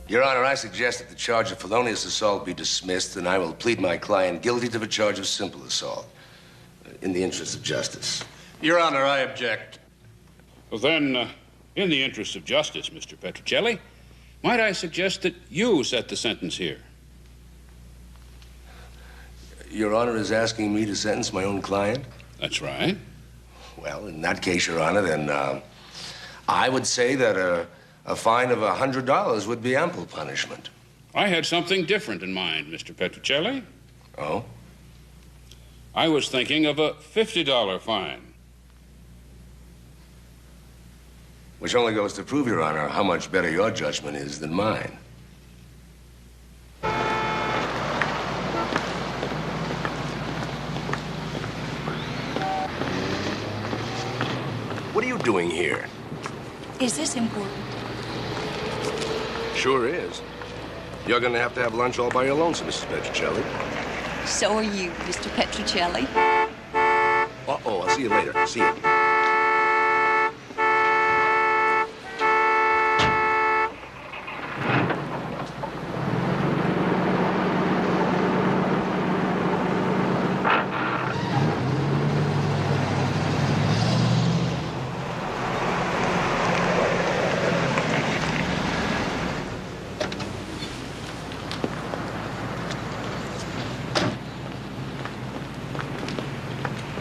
Your Honor, I suggest that the charge of felonious assault be dismissed, and I will plead my client guilty to the charge of simple assault, in the interest of justice. Your Honor, I object. Well, then, in the interest of justice, Mr. Petrocelli, might I suggest that you set the sentence here? Your Honor is asking me to sentence my own client? That's right. Well, in that case, Your Honor, then I would say that a fine of $100 would be ample punishment. I had something different in mind, Mr. Petrocelli. Oh? I was thinking of a $50 fine. Which only goes to prove, Your Honor, how much better your judgment is than mine. What are you doing here? Is this important? Sure is. You're going to have lunch all by your lonesome, Mrs. Petrocelli. So are you, Mr. Petrocelli. Uh-oh, I'll see you later. See you.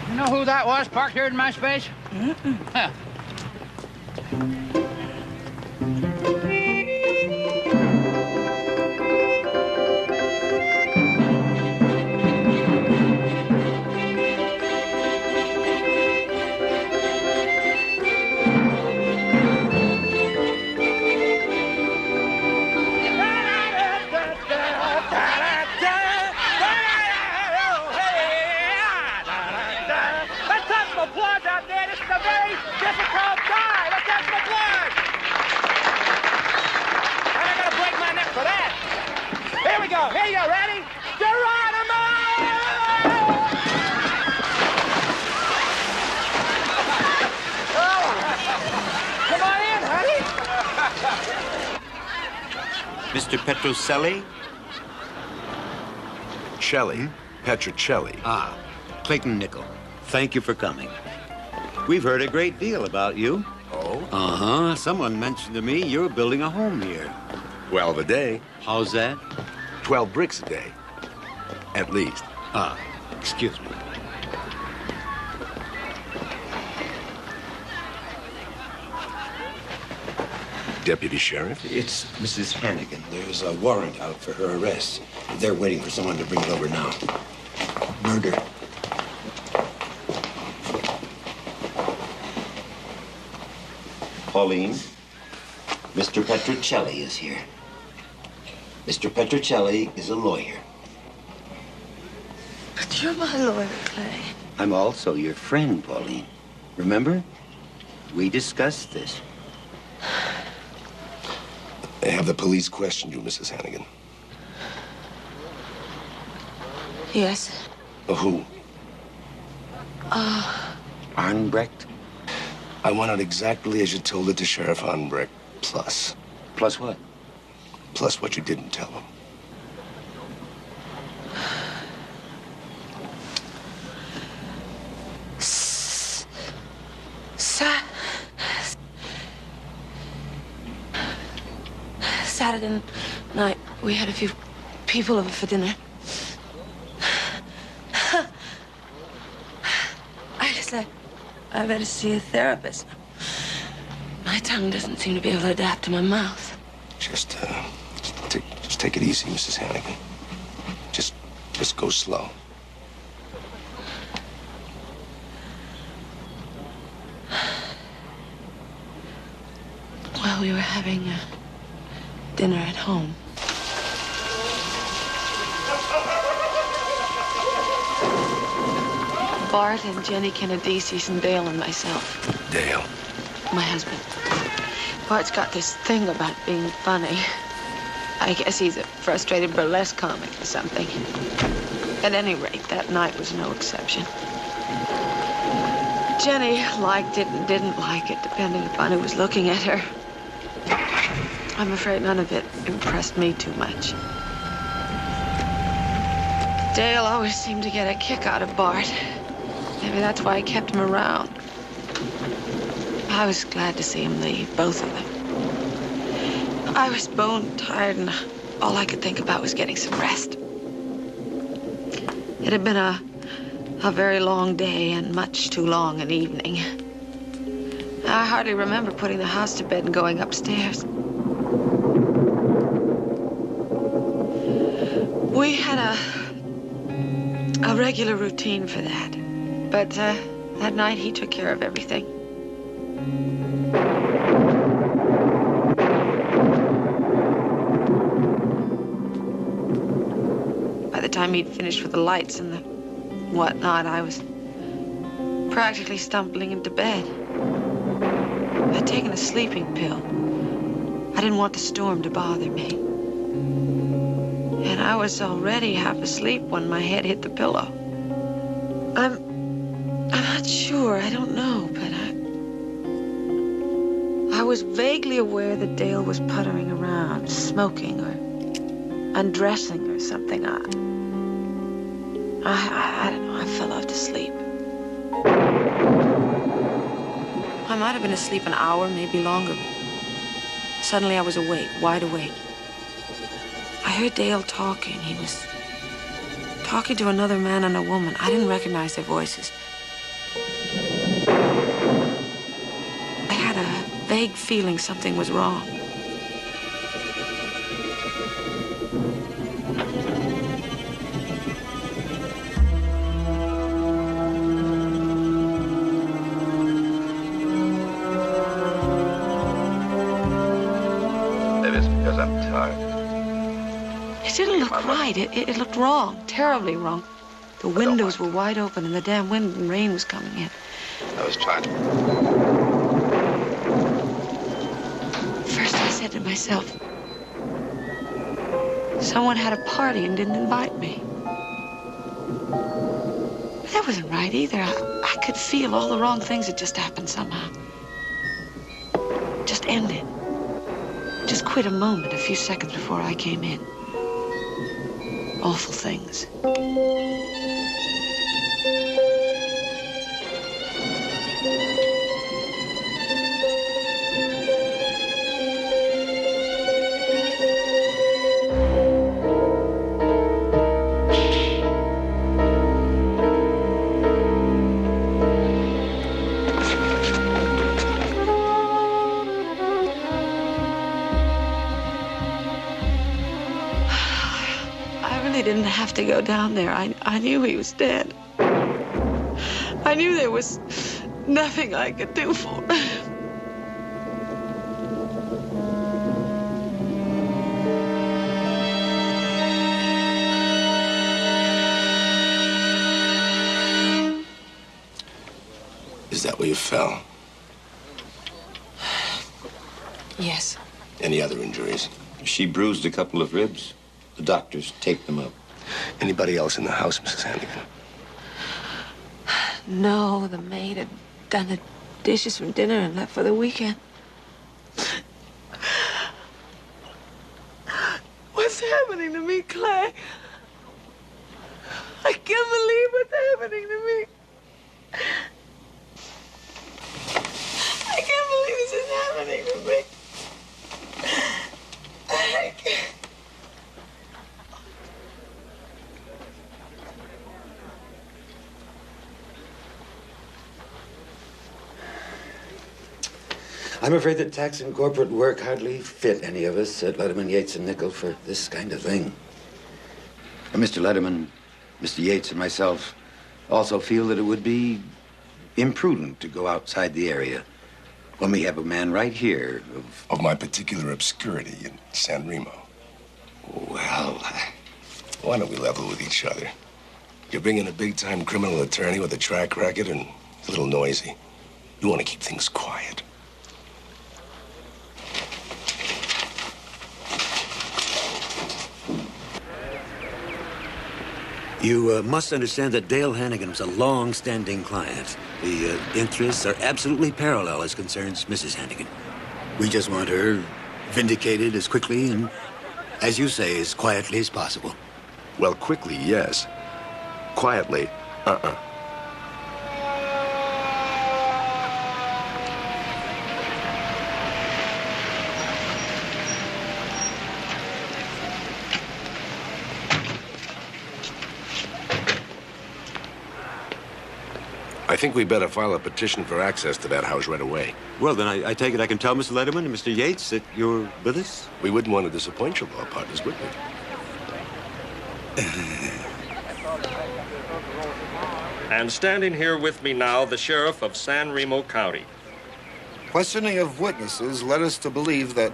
You know who that was parked here in my space? Huh. Mr. Petrocelli? Celli. Petrocelli. Ah, Clayton Nickel. Thank you for coming. We've heard a great deal about you. Oh? Uh-huh. Someone mentioned to me you're building a home here. 12 a day. How's that? 12 bricks a day. At least. Ah, excuse me. Deputy Sheriff? It's Mrs. Hannigan. There's a warrant out for her arrest. They're waiting for someone to bring it over now. Murder. Pauline, Mr. Petrocelli is here. Mr. Petrocelli is a lawyer. But you're my lawyer, Clay. I'm also your friend, Pauline. Remember? We discussed this. Have the police questioned you, Mrs. Hannigan? Yes. Who? Arnbrecht? I want it exactly as you told it to Sheriff Arnbrecht, plus. Plus what? Plus what you didn't tell him. Saturday night, we had a few people over for dinner. I said, I better see a therapist. My tongue doesn't seem to be able to adapt to my mouth. Just take it easy, Mrs. Hannigan. Just go slow. Well, we were having dinner at home. Bart and Jenny Kennedy's and Dale and myself. Dale? My husband. Bart's got this thing about being funny. I guess he's a frustrated burlesque comic or something. At any rate, that night was no exception. Jenny liked it and didn't like it, depending upon who was looking at her. I'm afraid none of it impressed me too much. Dale always seemed to get a kick out of Bart. Maybe that's why I kept him around. I was glad to see him leave, both of them. I was bone tired, and all I could think about was getting some rest. It had been a very long day and much too long an evening. I hardly remember putting the house to bed and going upstairs. We had a regular routine for that. But that night he took care of everything. By the time he'd finished with the lights and the whatnot, I was practically stumbling into bed. I'd taken a sleeping pill. I didn't want the storm to bother me. And I was already half asleep when my head hit the pillow. I'm not sure, I don't know, but I was vaguely aware that Dale was puttering around, smoking or undressing or something. I don't know, I fell off to sleep. I might have been asleep an hour, maybe longer. Suddenly I was awake, wide awake. I heard Dale talking. He was talking to another man and a woman. I didn't recognize their voices. I had a vague feeling something was wrong. Maybe it's because I'm tired. It didn't look right. It looked wrong, terribly wrong. The windows were wide open and the damn wind and rain was coming in. I was trying to... First I said to myself, someone had a party and didn't invite me. But that wasn't right either. I could feel all the wrong things had just happened somehow. Just ended. Just quit a moment, a few seconds before I came in. Awful things. Didn't have to go down there. I knew he was dead. I knew there was nothing I could do for him. Is that where you fell? Yes. Any other injuries? She bruised a couple of ribs. The doctors taped them up. Anybody else in the house, Mrs. Hannigan? No, the maid had done the dishes from dinner and left for the weekend. What's happening to me, Clay? I can't believe what's happening to me. I can't believe this is happening to me. I can't. I'm afraid that tax and corporate work hardly fit any of us at Letterman, Yates, and Nickel for this kind of thing. And Mr. Letterman, Mr. Yates, and myself also feel that it would be imprudent to go outside the area when we have a man right here Of my particular obscurity in San Remo. Well, Why don't we level with each other? You bring in a big-time criminal attorney with a track record and a little noisy. You want to keep things quiet. You must understand that Dale Hannigan was a long-standing client. The interests are absolutely parallel as concerns Mrs. Hannigan. We just want her vindicated as quickly and, as you say, as quietly as possible. Well, quickly, yes. Quietly, I think we better file a petition for access to that house right away. Well, then I take it I can tell Mr. Letterman and Mr. Yates that you're with us? We wouldn't want to disappoint your law partners, would we? And standing here with me now, the sheriff of San Remo County. Questioning of witnesses led us to believe that...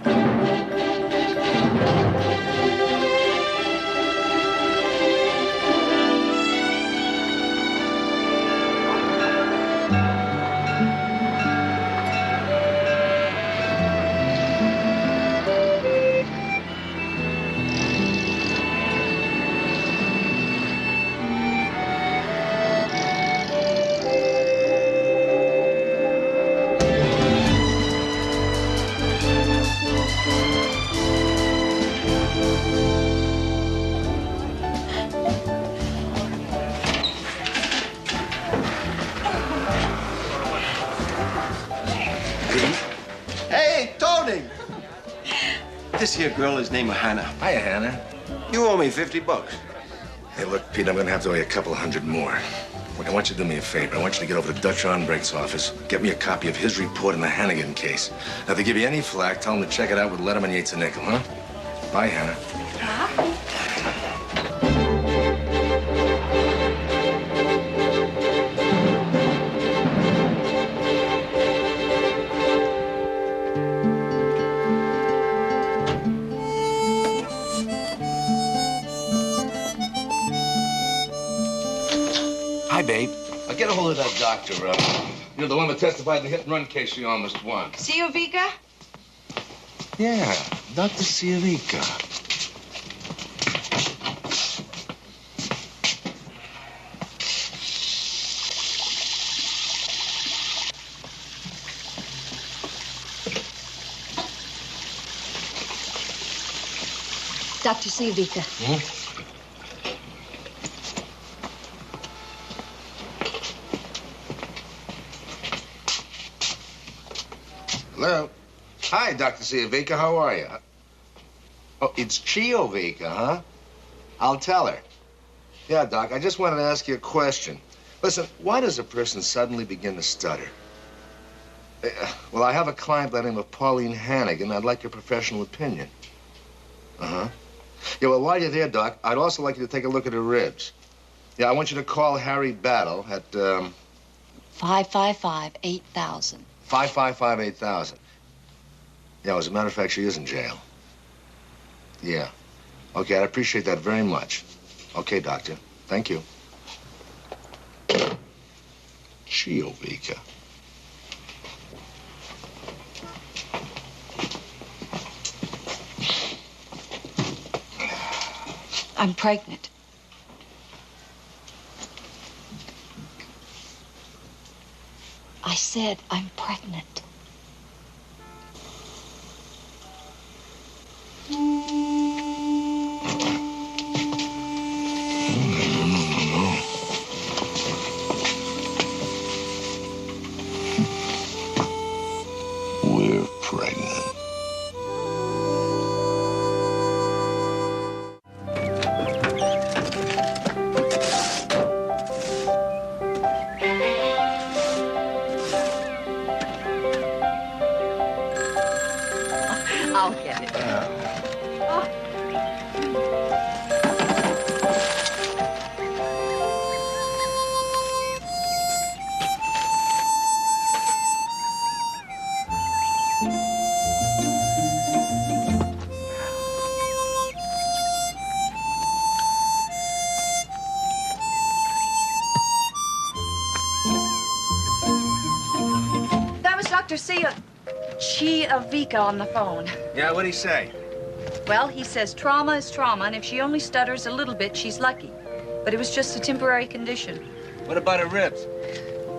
This here girl is named Hannah. Hiya, Hannah. You owe me $50. Hey, look, Pete, I'm gonna have to owe you a couple $100 more. Look, I want you to do me a favor. I want you to get over to Dutch Onbrecht's office, get me a copy of his report in the Hannigan case. Now, if they give you any flack, tell them to check it out with Letterman, Yates, and Nickel, huh? Bye, Hannah. Hi, babe. I'll get a hold of that doctor, You know, the one that testified in the hit-and-run case you almost won. Ciavica? Yeah, Dr. Ciavica. Dr. Ciavica. Hmm? Hello? Hi, Dr. Ciavica. How are you? Oh, it's Chiovica, huh? I'll tell her. Yeah, Doc, I just wanted to ask you a question. Listen, why does a person suddenly begin to stutter? Well, I have a client by the name of Pauline Hannigan. I'd like your professional opinion. Uh-huh. Yeah, well, while you're there, Doc, I'd also like you to take a look at her ribs. Yeah, I want you to call Harry Battle at, 555-8000. 555-8000. Yeah, as a matter of fact, she is in jail. Yeah. Okay, I'd appreciate that very much. Okay, Doctor. Thank you. Chiovica. I'm pregnant. I said I'm pregnant. We're pregnant. I'll get it. That was Dr. Ciavica on the phone. Yeah, what'd he say? Well, he says trauma is trauma, and if she only stutters a little bit, she's lucky. but it was just a temporary condition. What about her ribs?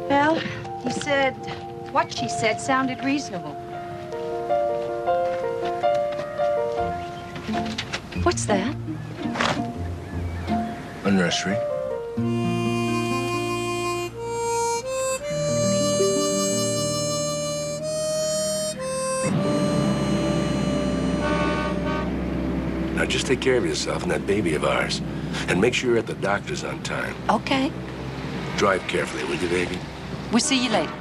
Well, he said what she said sounded reasonable. What's that? A nursery. Now just take care of yourself and that baby of ours. And make sure you're at the doctor's on time. Okay. Drive carefully, will you, baby? We'll see you later.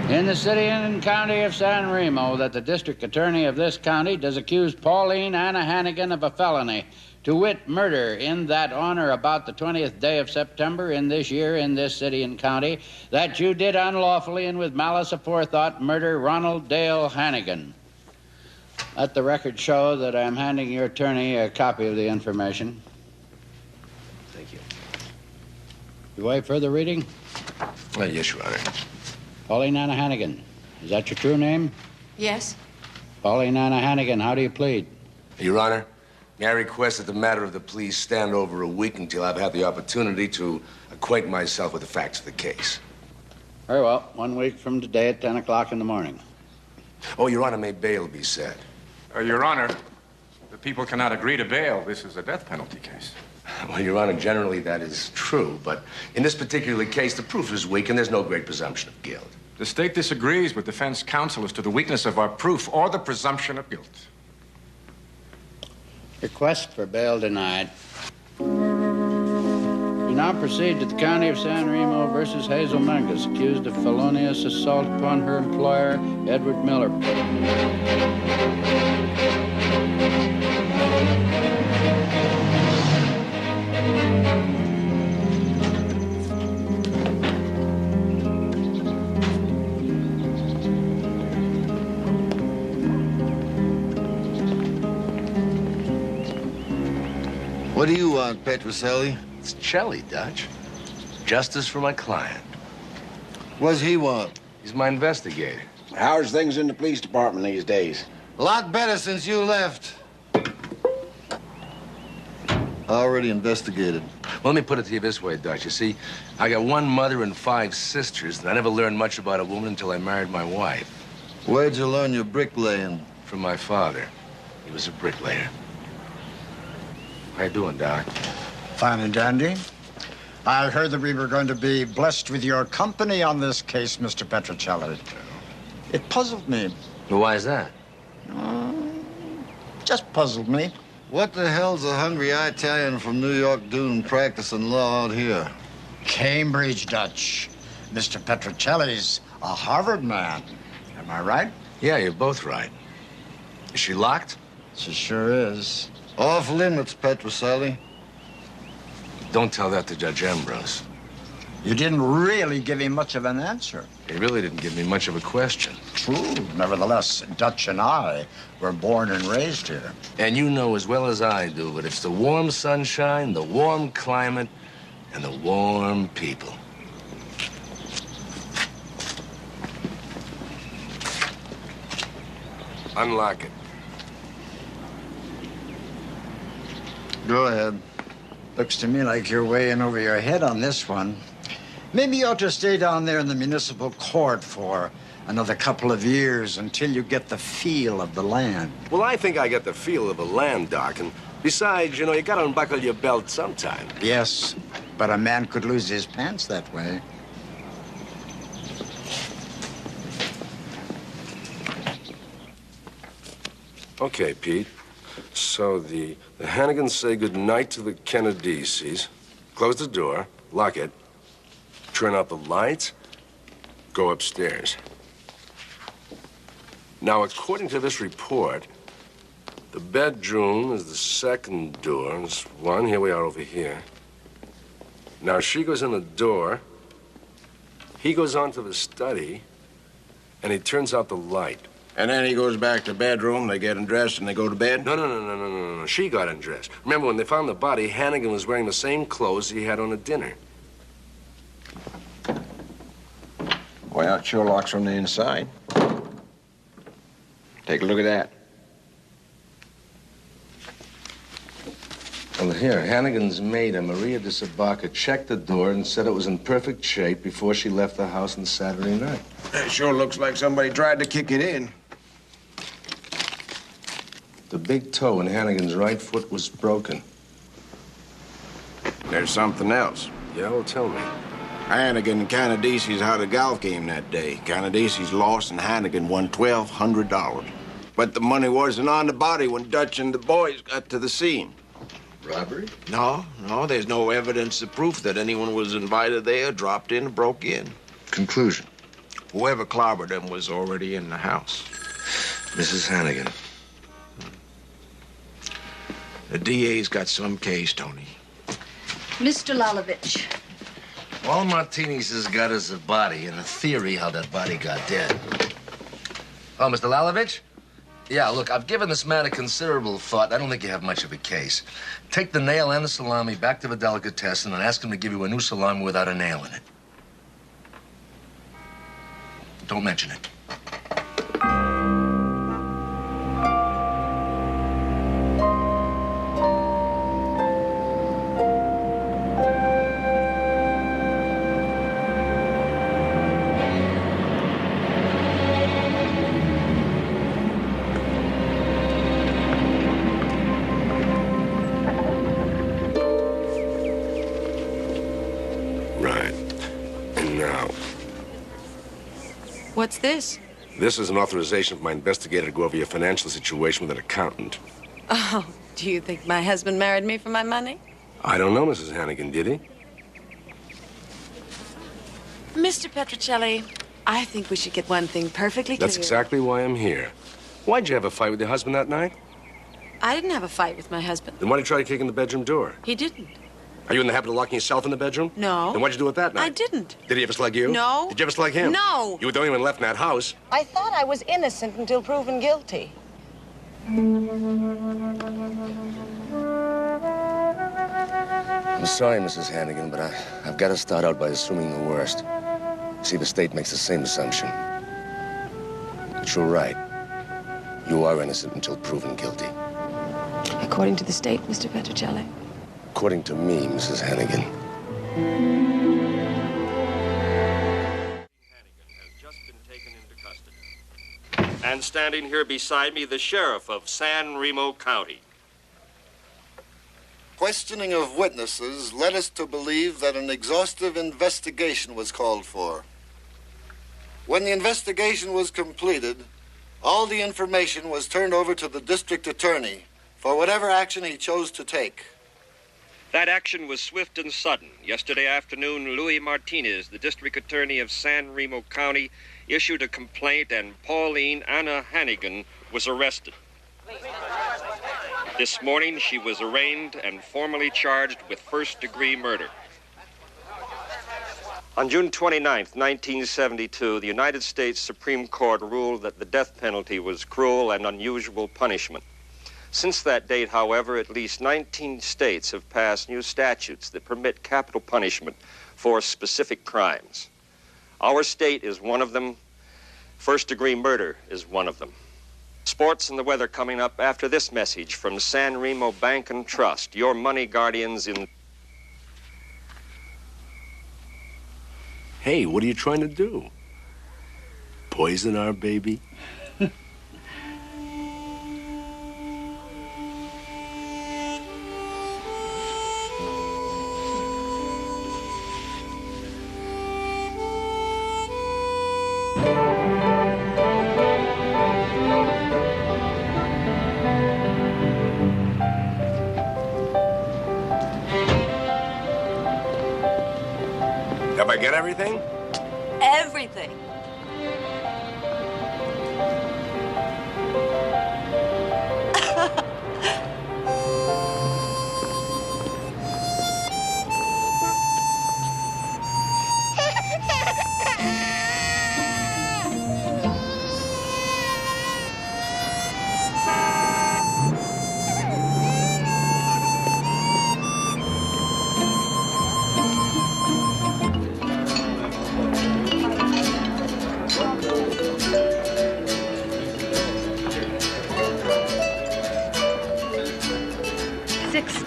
In the city and county of San Remo, that the district attorney of this county does accuse Pauline Anna Hannigan of a felony, to wit, murder, in that honor about the 20th day of September in this year in this city and county, that you did unlawfully and with malice aforethought murder Ronald Dale Hannigan. Let the record show that I'm handing your attorney a copy of the information. Thank you. You waive further reading? Yes, Your Honor. Pauline Anna Hannigan. Is that your true name? Yes. Pauline Anna Hannigan, how do you plead? Your Honor, may I request that the matter of the plea stand over a week until I've had the opportunity to acquaint myself with the facts of the case. Very well. 1 week from today at 10 o'clock in the morning. Oh, Your Honor, may bail be set. Your Honor, the people cannot agree to bail. This is a death penalty case. Well, Your Honor, generally that is true, but in this particular case, the proof is weak and there's no great presumption of guilt. The state disagrees with defense counsel as to the weakness of our proof or the presumption of guilt. Request for bail denied. You now proceed to the county of San Remo versus Hazel Mangus, accused of felonious assault upon her employer, Edward Miller. What do you want, Petrocelli? It's Celli, Dutch. Justice for my client. What does he want? He's my investigator. How's things in the police department these days? A lot better since you left. Already investigated. Well, let me put it to you this way, Dutch. You see, I got one mother and 5 sisters, and I never learned much about a woman until I married my wife. Where'd you learn your bricklaying? From my father. He was a bricklayer. How you doing, Doc? Fine and dandy. I heard that we were going to be blessed with your company on this case, Mr. Petrocelli. It puzzled me. Well, why is that? Just puzzled me. What the hell's a hungry Italian from New York doing practicing law out here? Cambridge, Dutch. Mr. Petrocelli's a Harvard man. Am I right? Yeah, you're both right. Is she locked? She sure is. Off limits, Petrocelli. Don't tell that to Judge Ambrose. You didn't really give him much of an answer. He really didn't give me much of a question. True. Nevertheless, Dutch and I were born and raised here. And you know as well as I do that it's the warm sunshine, the warm climate, and the warm people. Unlock it. Go ahead. Looks to me like you're way in over your head on this one. Maybe you ought to stay down there in the municipal court for another couple of years until you get the feel of the land. Well, I think I get the feel of a land, Doc, and besides, you know, you gotta unbuckle your belt sometime. Yes, but a man could lose his pants that way. Okay, Pete. So the Hannigans say goodnight to the Kennedy's. Close the door, lock it, turn out the lights, go upstairs. Now, according to this report, the bedroom is the second door. There's one. Here we are over here. Now, she goes in the door. He goes on to the study. and he turns out the light. And then he goes back to bedroom, they get undressed, and they go to bed? No. She got undressed. Remember, when they found the body, Hannigan was wearing the same clothes he had on at dinner. Well, it sure locks from the inside. Take a look at that. Well, here, Hannigan's maid, Maria de Sabaca, checked the door and said it was in perfect shape before she left the house on Saturday night. That sure looks like somebody tried to kick it in. The big toe in Hannigan's right foot was broken. There's something else. Yeah, well, tell me. Hannigan and Canadesi's had a golf game that day. Canadesi's lost and Hannigan won $1,200. But the money wasn't on the body when Dutch and the boys got to the scene. Robbery? No, there's no evidence or proof that anyone was invited there, dropped in, and broke in. Conclusion. Whoever clobbered them was already in the house. Mrs. Hannigan. The DA's got some case, Tony. Mr. Lalovich. All Martinez has got is a body and a theory how that body got dead. Oh, Mr. Lalovich? Yeah, look, I've given this matter considerable thought. I don't think you have much of a case. Take the nail and the salami back to the delicatessen and ask him to give you a new salami without a nail in it. Don't mention it. What's this? This is an authorization for my investigator to go over your financial situation with an accountant. Oh, do you think my husband married me for my money? I don't know, Mrs. Hannigan, did he? Mr. Petrocelli, I think we should get one thing perfectly clear. That's exactly why I'm here. Why'd you have a fight with your husband that night? I didn't have a fight with my husband. Then why'd you try to kick in the bedroom door? He didn't. Are you in the habit of locking yourself in the bedroom? No. Then what'd you do with that night? I didn't. Did he ever slug you? No. Did you ever slug him? No. You were the only one left in that house. I thought I was innocent until proven guilty. I'm sorry, Mrs. Hannigan, but I've got to start out by assuming the worst. See, the state makes the same assumption. But you're right. You are innocent until proven guilty. According to the state, Mr. Petrocelli. According to me, Mrs. Hannigan. Has just been taken into custody. And standing here beside me, the sheriff of San Remo County. Questioning of witnesses led us to believe that an exhaustive investigation was called for. When the investigation was completed, all the information was turned over to the district attorney for whatever action he chose to take. That action was swift and sudden. Yesterday afternoon, Louis Martinez, the district attorney of San Remo County, issued a complaint, and Pauline Anna Hannigan was arrested. This morning, she was arraigned and formally charged with first-degree murder. On June 29, 1972, the United States Supreme Court ruled that the death penalty was cruel and unusual punishment. Since that date, however, at least 19 states have passed new statutes that permit capital punishment for specific crimes. Our state is one of them. First-degree murder is one of them. Sports and the weather coming up after this message from San Remo Bank and Trust, your money guardians in... Hey, what are you trying to do? Poison our baby? Have I get everything? Everything.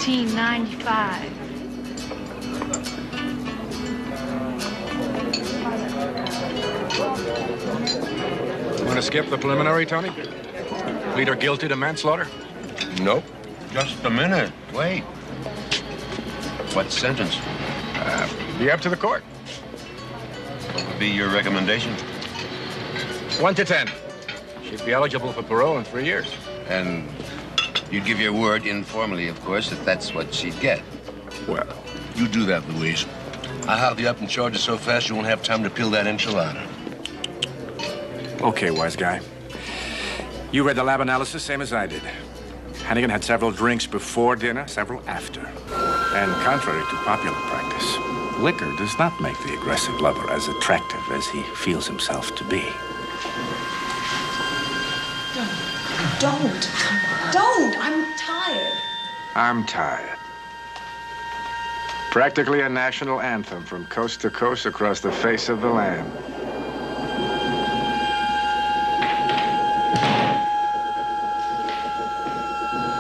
$14.95. Want to skip the preliminary, Tony? Plead her guilty to manslaughter? Nope. Just a minute. Wait. What sentence? Be up to the court. What would be your recommendation? 1 to 10. She'd be eligible for parole in 3 years. And you'd give your word, informally, of course, that that's what she'd get. Well, you do that, Louise. I'll have you up in charges so fast you won't have time to peel that enchilada. Okay, wise guy. You read the lab analysis, same as I did. Hannigan had several drinks before dinner, several after. And contrary to popular practice, liquor does not make the aggressive lover as attractive as he feels himself to be. Don't. Don't. I'm tired. I'm tired. Practically a national anthem from coast to coast across the face of the land.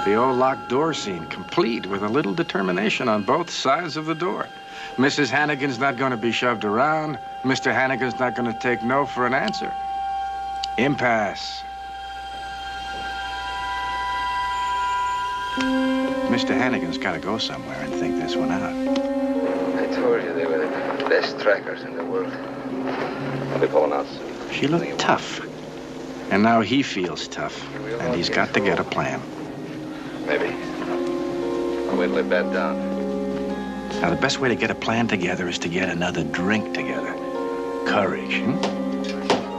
The old locked door scene, complete with a little determination on both sides of the door. Mrs. Hannigan's not going to be shoved around. Mr. Hannigan's not going to take no for an answer. Impasse. Mr. Hannigan's got to go somewhere and think this one out. I told you they were the best trackers in the world. I'll be pulling out soon. She looked tough. And now he feels tough. And he's got to get a plan. Maybe. I'll wait till they bed down. Now, the best way to get a plan together is to get another drink together. Courage,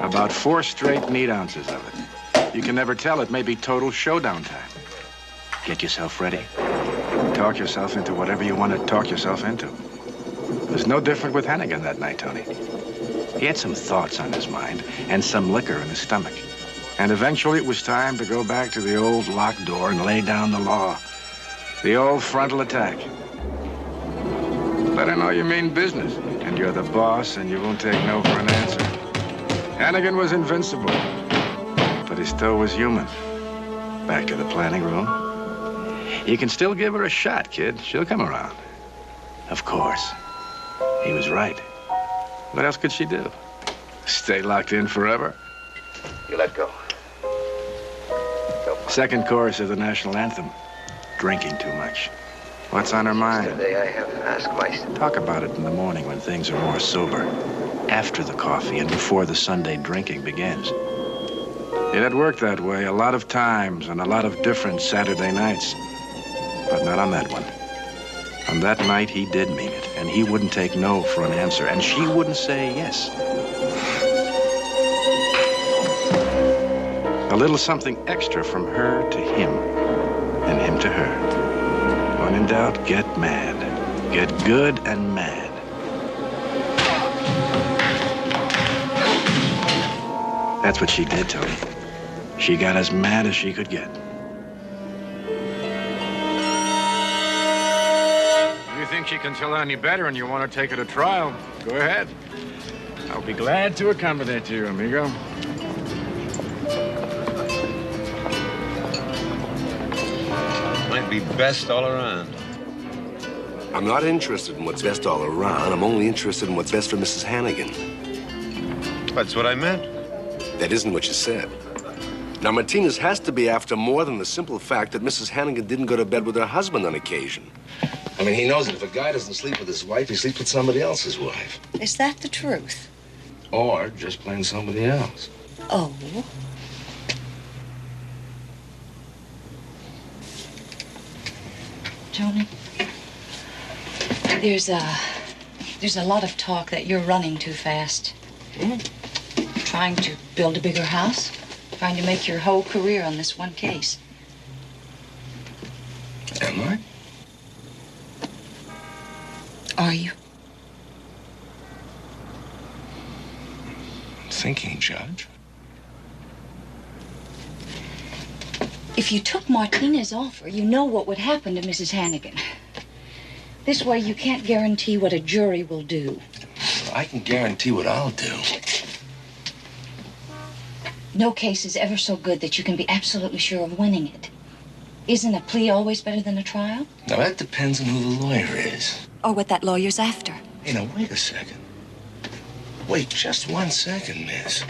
About 4 straight neat ounces of it. You can never tell. It may be total showdown time. Get yourself ready. Talk yourself into whatever you want to talk yourself into. It was no different with Hannigan that night, Tony. He had some thoughts on his mind and some liquor in his stomach. And eventually it was time to go back to the old locked door and lay down the law. The old frontal attack. Let her know you mean business, and you're the boss, and you won't take no for an answer. Hannigan was invincible, but he still was human. Back to the planning room. You can still give her a shot, kid. She'll come around. Of course. He was right. What else could she do? Stay locked in forever? You let go. Second chorus of the national anthem. Drinking too much. What's on her mind? Yesterday I have asked myself. Talk about it in the morning when things are more sober. After the coffee and before the Sunday drinking begins. It had worked that way a lot of times on a lot of different Saturday nights. But not on that one. On that night, he did mean it, and he wouldn't take no for an answer, and she wouldn't say yes. A little something extra from her to him, and him to her. When in doubt, get mad. Get good and mad. That's what she did, Tony. She got as mad as she could get. If you think she can tell any better and you want to take her to trial, go ahead. I'll be glad to accommodate you, amigo. Might be best all around. I'm not interested in what's best all around. I'm only interested in what's best for Mrs. Hannigan. That's what I meant. That isn't what you said. Now, Martinez has to be after more than the simple fact that Mrs. Hannigan didn't go to bed with her husband on occasion. I mean, he knows that if a guy doesn't sleep with his wife, he sleeps with somebody else's wife. Is that the truth? Or just plain somebody else. Oh. Tony, there's a lot of talk that you're running too fast. Trying to build a bigger house, trying to make your whole career on this one case. Am I? Are you? Thinking, Judge. If you took Martinez's offer, you know what would happen to Mrs. Hannigan. This way, you can't guarantee what a jury will do. I can guarantee what I'll do. No case is ever so good that you can be absolutely sure of winning it. Isn't a plea always better than a trial? Now, that depends on who the lawyer is. Or what that lawyer's after. Hey, now, wait a second. Wait just 1 second, miss.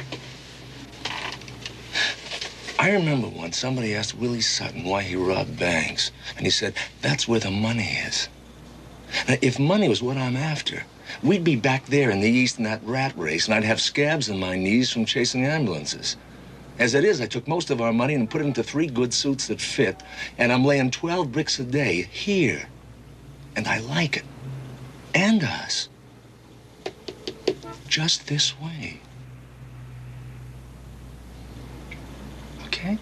I remember once somebody asked Willie Sutton why he robbed banks. And he said, that's where the money is. Now, if money was what I'm after, we'd be back there in the East in that rat race, and I'd have scabs on my knees from chasing ambulances. As it is, I took most of our money and put it into 3 good suits that fit, and I'm laying 12 bricks a day here. And I like it. And us. Just this way. Okay?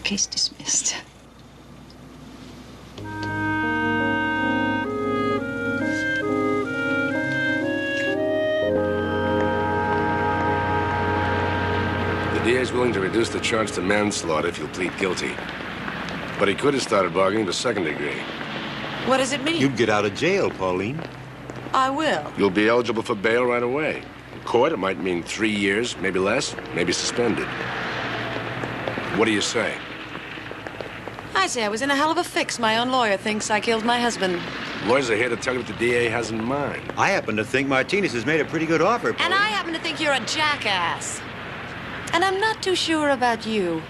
Case dismissed. The DA is willing to reduce the charge to manslaughter if you'll plead guilty. But he could have started bargaining to second degree. What does it mean? You'd get out of jail, Pauline. I will. You'll be eligible for bail right away. In court, it might mean 3 years, maybe less, maybe suspended. What do you say? I say I was in a hell of a fix. My own lawyer thinks I killed my husband. Lawyers are here to tell you what the DA has in mind. I happen to think Martinez has made a pretty good offer, Pauline. And I happen to think you're a jackass. And I'm not too sure about you.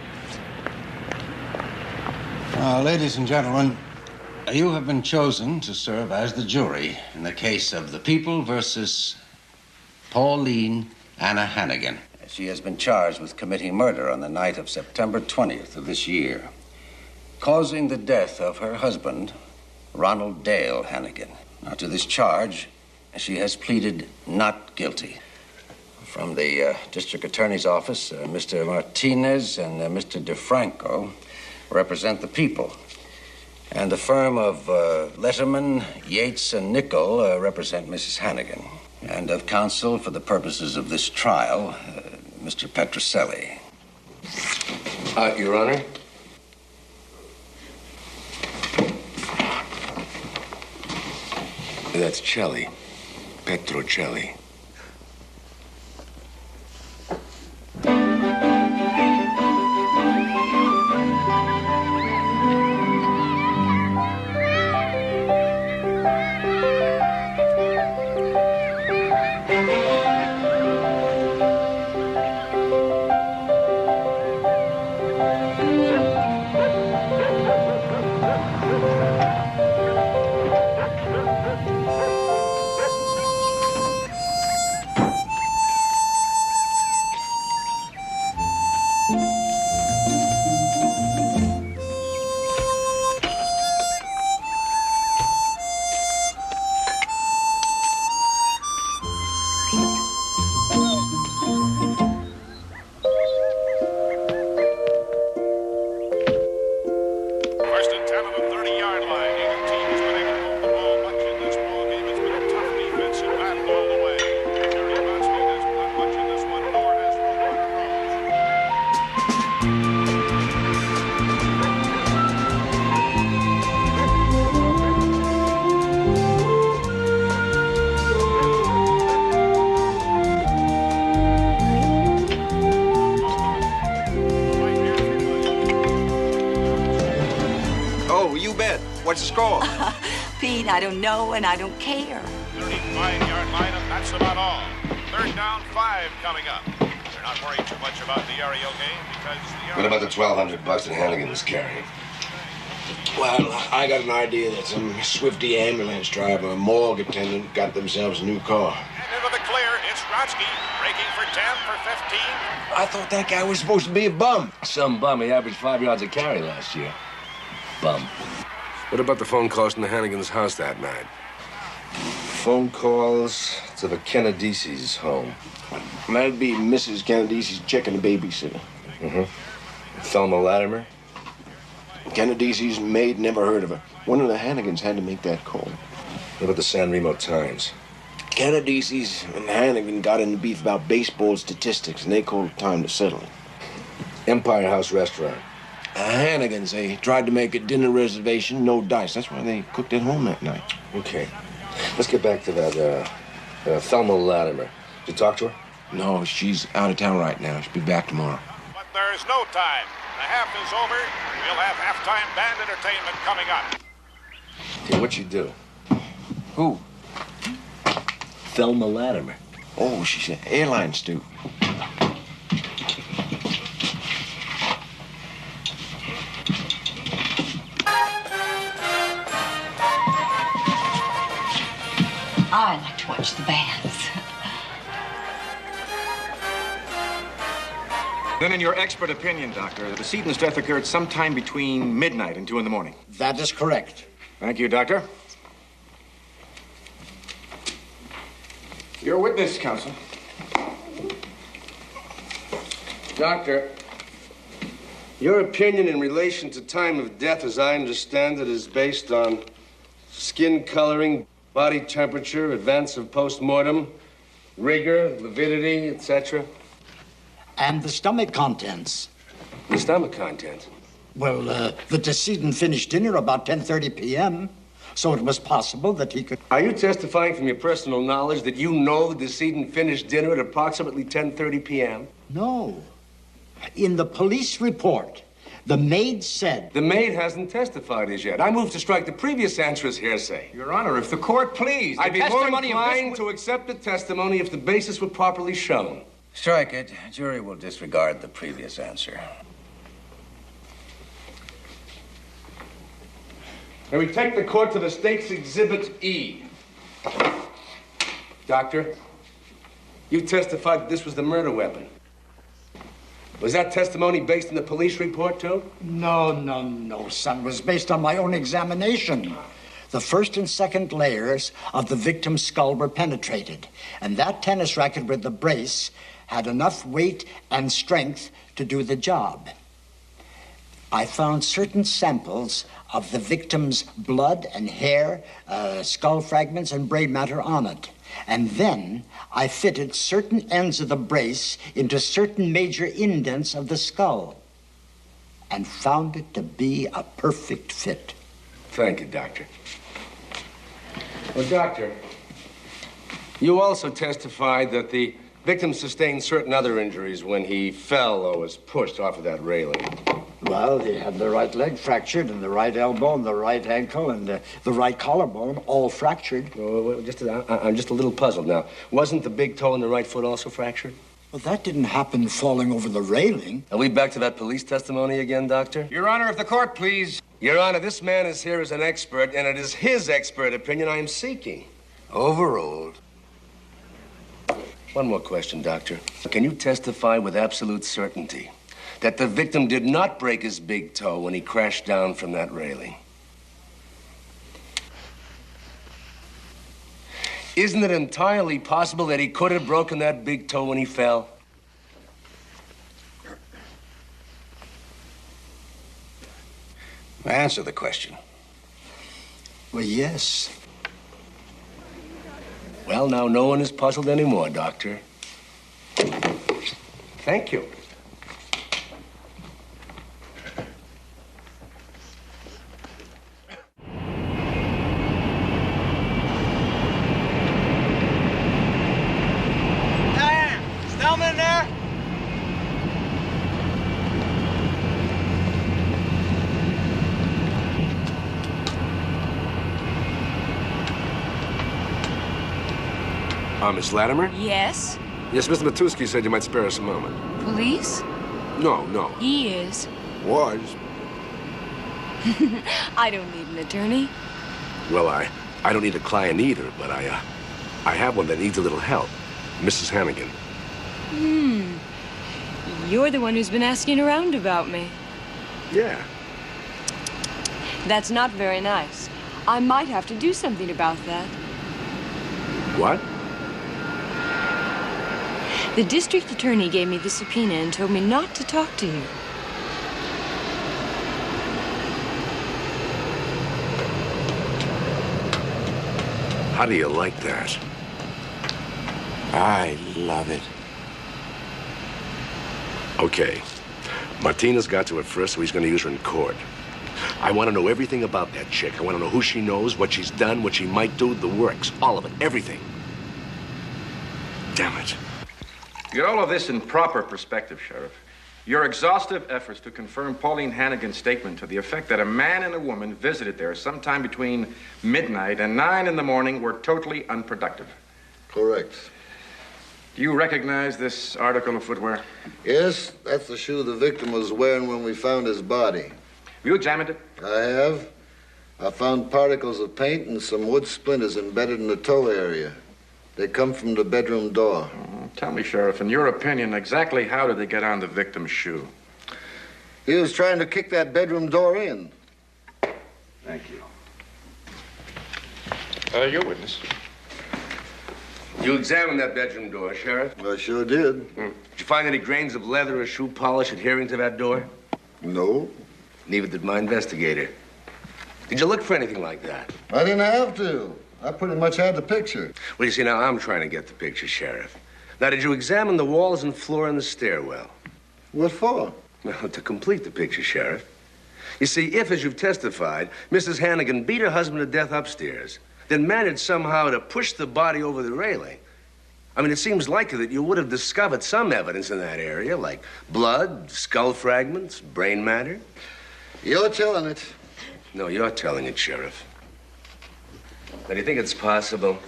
Ladies and gentlemen, you have been chosen to serve as the jury in the case of the People versus Pauline Anna Hannigan. She has been charged with committing murder on the night of September 20th of this year, causing the death of her husband, Ronald Dale Hannigan. Now, to this charge, she has pleaded not guilty. From the district attorney's office, Mr. Martinez and Mr. DeFranco represent the people. And the firm of Letterman, Yates, and Nickel represent Mrs. Hannigan. And of counsel for the purposes of this trial, Mr. Petrocelli. Your Honor? That's Celli. Petrocelli. What's the score? Pete, I don't know and I don't care. 35-yard line, and that's about all. 3rd down, 5 coming up. They're not worried too much about the aerial game because the... What about the $1,200 that Hannigan was carrying? Well, I got an idea that some swifty ambulance driver or morgue attendant got themselves a new car. And into the clear, it's Rotsky, breaking for 10 for 15. I thought that guy was supposed to be a bum. Some bum. He averaged 5 yards a carry last year. Bum. What about the phone calls from the Hannigan's house that night? Phone calls to the Kennedy's home. That'd be Mrs. Kennedy's checking the babysitter. Mm-hmm. Thelma Latimer? Kennedy's maid, never heard of her. One of the Hannigans had to make that call. What about the San Remo Times? Kennedy's and Hannigan got into beef about baseball statistics, and they called it time to settle it. Empire House Restaurant. Hannigan's, they tried to make a dinner reservation, no dice. That's why they cooked at home that night. Okay. Let's get back to that, Thelma Latimer. Did you talk to her? No, she's out of town right now. She'll be back tomorrow. But there's no time. The half is over. We'll have halftime band entertainment coming up. Hey, what'd you do? Who? Thelma Latimer. Oh, she's an airline stew. I like to watch the bands. Then, in your expert opinion, Doctor, the decedent's death occurred sometime between midnight and 2 in the morning. That is correct. Thank you, Doctor. Your witness, counsel. Doctor, your opinion in relation to time of death, as I understand it, is based on skin coloring, body temperature, advance of post-mortem, rigor, lividity, etc. And the stomach contents. The stomach contents? Well, the decedent finished dinner about 10:30 p.m., so it was possible that he could... Are you testifying from your personal knowledge that you know the decedent finished dinner at approximately 10:30 p.m.? No. In the police report, the maid said... The maid hasn't testified as yet. I move to strike the previous answer as hearsay. Your Honor, if the court please, I'd be more inclined to accept the testimony if the basis were properly shown. Strike it. Jury will disregard the previous answer. And we take the court to the state's Exhibit E. Doctor, you testified that this was the murder weapon. Was that testimony based on the police report, too? No, son. It was based on my own examination. The first and second layers of the victim's skull were penetrated, and that tennis racket with the brace had enough weight and strength to do the job. I found certain samples of the victim's blood and hair, skull fragments, and brain matter on it. And then I fitted certain ends of the brace into certain major indents of the skull and found it to be a perfect fit. Thank you, Doctor. Well, Doctor, you also testified that the victim sustained certain other injuries when he fell or was pushed off of that railing. Well, he had the right leg fractured, and the right elbow, and the right ankle, and the right collarbone, all fractured. Oh, I'm just a little puzzled now. Wasn't the big toe in the right foot also fractured? Well, that didn't happen falling over the railing. Are we back to that police testimony again, Doctor? Your Honor, if the court please. Your Honor, this man is here as an expert, and it is his expert opinion I am seeking. Overruled. One more question, Doctor. Can you testify with absolute certainty that the victim did not break his big toe when he crashed down from that railing? Isn't it entirely possible that he could have broken that big toe when he fell? Answer the question. Well, yes. Well, now no one is puzzled anymore, Doctor. Thank you. Miss Latimer? Yes? Yes, Mr. Matusky said you might spare us a moment. Police? No. He is. Was. I don't need an attorney. Well, I don't need a client either, but I have one that needs a little help. Mrs. Hannigan. You're the one who's been asking around about me. Yeah. That's not very nice. I might have to do something about that. What? The district attorney gave me the subpoena and told me not to talk to you. How do you like that? I love it. Okay. Martina's got to it first, so he's going to use her in court. I want to know everything about that chick. I want to know who she knows, what she's done, what she might do, the works. All of it. Everything. Damn it. Get all of this in proper perspective, Sheriff. Your exhaustive efforts to confirm Pauline Hannigan's statement to the effect that a man and a woman visited there sometime between midnight and 9 in the morning were totally unproductive. Correct. Do you recognize this article of footwear? Yes, that's the shoe the victim was wearing when we found his body. Have you examined it? I have. I found particles of paint and some wood splinters embedded in the toe area. They come from the bedroom door. Tell me, Sheriff, in your opinion, exactly how did they get on the victim's shoe? He was trying to kick that bedroom door in. Thank you. Your witness. You examined that bedroom door, Sheriff? I sure did. Did you find any grains of leather or shoe polish adhering to that door? No. Neither did my investigator. Did you look for anything like that? I didn't have to. I pretty much had the picture. Well, you see, now I'm trying to get the picture, Sheriff. Now, did you examine the walls and floor in the stairwell? What for? Well, to complete the picture, Sheriff. You see, if, as you've testified, Mrs. Hannigan beat her husband to death upstairs, then managed somehow to push the body over the railing, I mean, it seems likely that you would have discovered some evidence in that area, like blood, skull fragments, brain matter. You're telling it. No, you're telling it, Sheriff. Now, do you think it's possible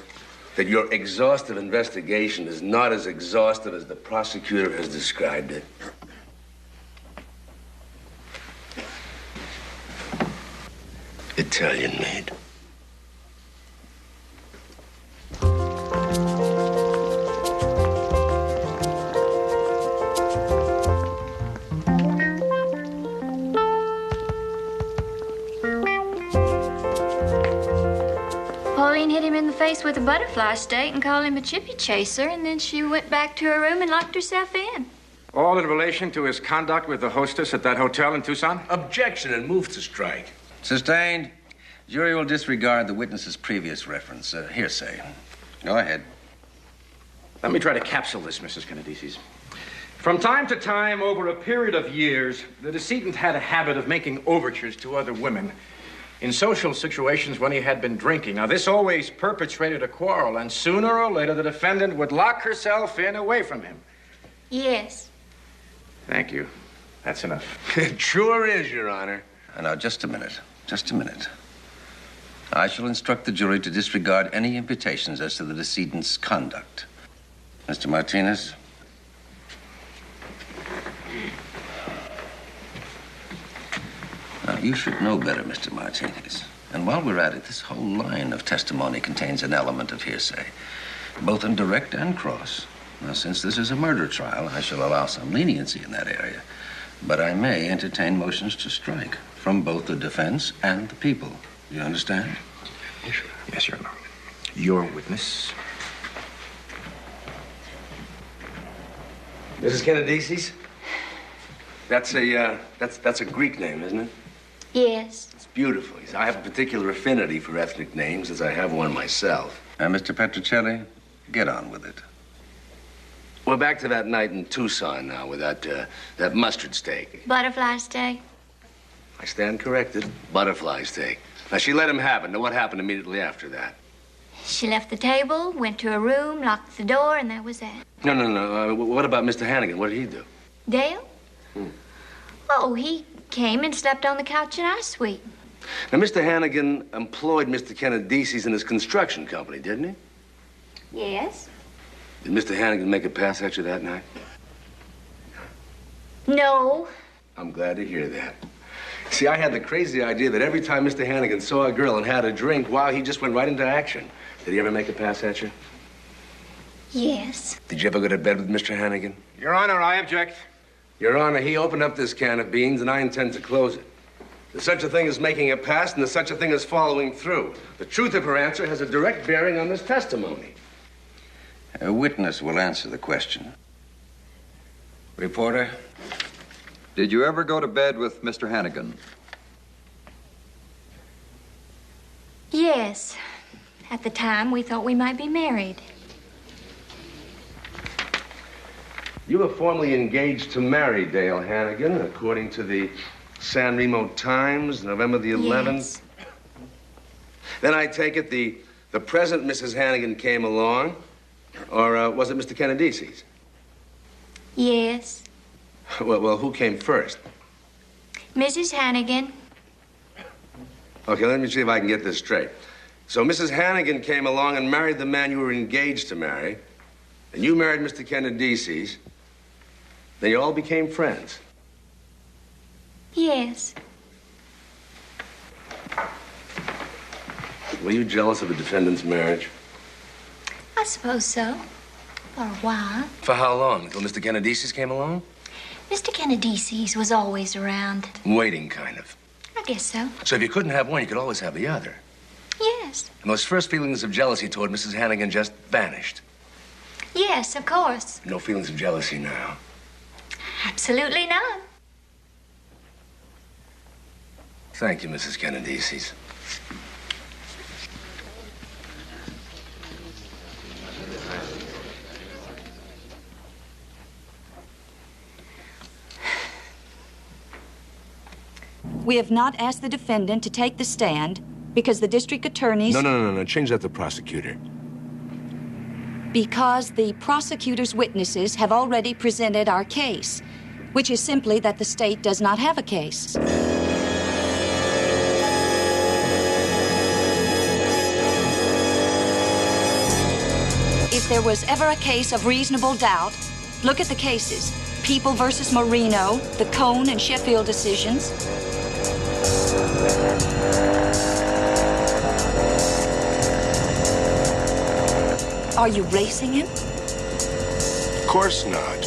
that your exhaustive investigation is not as exhaustive as the prosecutor has described it? Italian made. Pauline hit him in the face with a butterfly stake and called him a chippy chaser, and then she went back to her room and locked herself in. All in relation to his conduct with the hostess at that hotel in Tucson? Objection and move to strike. Sustained. Jury will disregard the witness's previous reference. Hearsay. Go ahead. Let me try to capsule this, Mrs. Canadices. From time to time, over a period of years, the decedent had a habit of making overtures to other women in social situations when he had been drinking. Now, this always perpetrated a quarrel, and sooner or later, the defendant would lock herself in away from him. Yes. Thank you. That's enough. It sure is, Your Honor. Now, just a minute. Just a minute. I shall instruct the jury to disregard any imputations as to the decedent's conduct. Mr. Martinez? Now, you should know better, Mr. Martinez. And while we're at it, this whole line of testimony contains an element of hearsay, both in direct and cross. Now, since this is a murder trial, I shall allow some leniency in that area. But I may entertain motions to strike from both the defense and the people. You understand? Yes, Your Honor. Your witness. Mrs. Canadices? That's a Greek name, isn't it? Yes. It's beautiful. I have a particular affinity for ethnic names, as I have one myself. Mr. Petrocelli, get on with it. We're back to that night in Tucson now with that mustard steak. Butterfly steak. I stand corrected. Butterfly steak. Now, she let him have it. Now, what happened immediately after that? She left the table, went to her room, locked the door, and that was that. No. What about Mr. Hannigan? What did he do? Dale? Oh, he came and slept on the couch in our suite. Now, Mr. Hannigan employed Mr. Canadices in his construction company, didn't he? Yes. Did Mr. Hannigan make a pass at you that night? No. I'm glad to hear that. See, I had the crazy idea that every time Mr. Hannigan saw a girl and had a drink, wow, he just went right into action. Did he ever make a pass at you? Yes. Did you ever go to bed with Mr. Hannigan? Your Honor, I object. Your Honor, he opened up this can of beans, and I intend to close it. There's such a thing as making a pass, and there's such a thing as following through. The truth of her answer has a direct bearing on this testimony. A witness will answer the question. Reporter? Did you ever go to bed with Mr. Hannigan? Yes. At the time, we thought we might be married. You were formally engaged to marry Dale Hannigan, according to the San Remo Times, November the 11th. Yes. Then I take it the present Mrs. Hannigan came along, or was it Mr. Canadices? Yes. Well, who came first? Mrs. Hannigan. Okay, let me see if I can get this straight. So Mrs. Hannigan came along and married the man you were engaged to marry, and you married Mr. Kennedy's. Then you all became friends. Yes. Were you jealous of the defendant's marriage? I suppose so. For a while. For how long? Until Mr. Kennedy's came along? Mr. Kennedy's was always around. Waiting, kind of. I guess so. So if you couldn't have one, you could always have the other. Yes. And those first feelings of jealousy toward Mrs. Hannigan just vanished. Yes, of course. No feelings of jealousy now. Absolutely none. Thank you, Mrs. Kennedy's. We have not asked the defendant to take the stand because the district attorney's... No. Change that to prosecutor. Because the prosecutor's witnesses have already presented our case, which is simply that the state does not have a case. If there was ever a case of reasonable doubt, look at the cases. People versus Marino, the Cone and Sheffield decisions. Are you racing him? Of course not.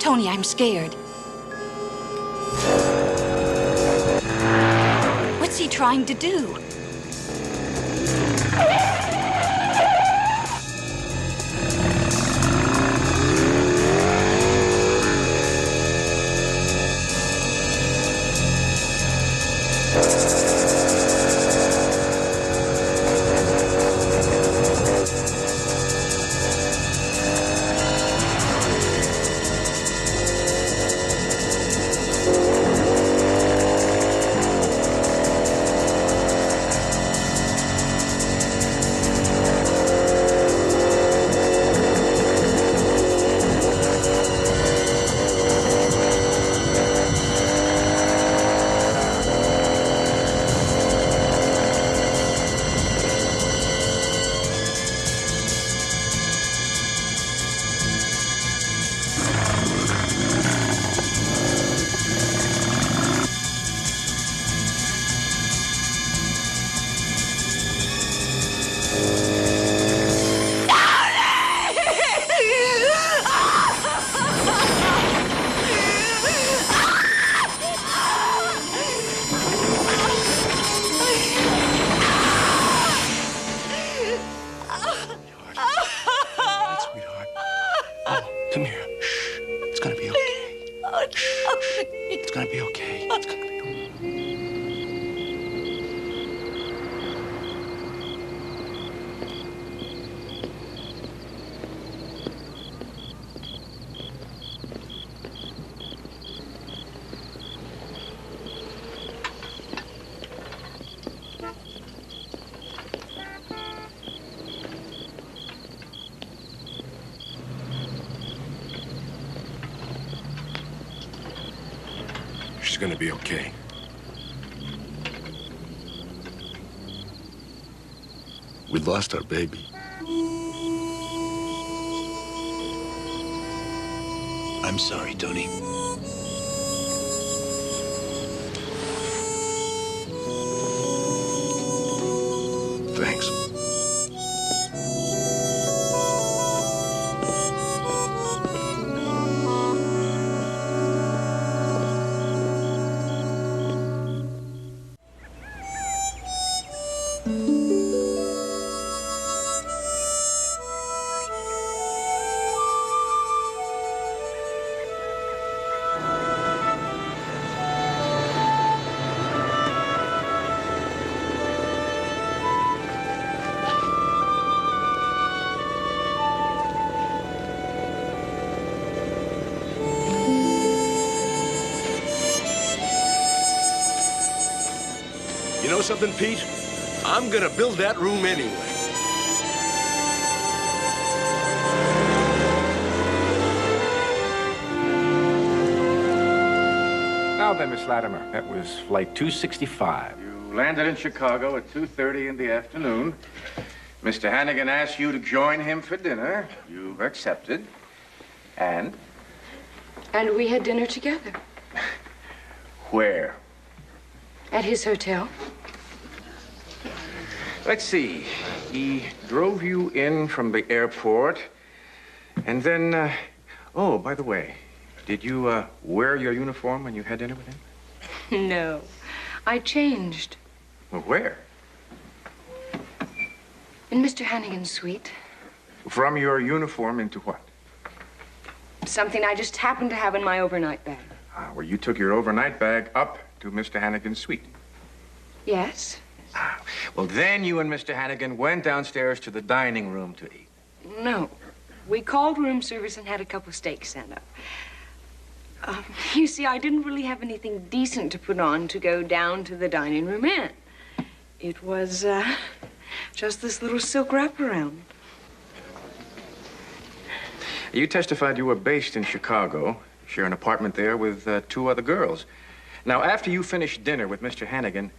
Tony, I'm scared. What's he trying to do? She's gonna be okay. We lost our baby. I'm sorry, Tony. Thanks. something, Pete? I'm gonna build that room anyway. Now then, Miss Latimer, that was flight 265. You landed in Chicago at 2:30 in the afternoon. Mr. Hannigan asked you to join him for dinner. You accepted. And? And we had dinner together. Where? At his hotel. Let's see. He drove you in from the airport. And then, oh, by the way, did you wear your uniform when you had dinner with him? No. I changed. Well, where? In Mr. Hannigan's suite. From your uniform into what? Something I just happened to have in my overnight bag. Well, you took your overnight bag up to Mr. Hannigan's suite. Yes. Well, then you and Mr. Hannigan went downstairs to the dining room to eat. No. We called room service and had a couple of steaks sent up. You see, I didn't really have anything decent to put on to go down to the dining room in. It was, just this little silk wraparound. You testified you were based in Chicago, share an apartment there with 2 other girls. Now, after you finished dinner with Mr. Hannigan,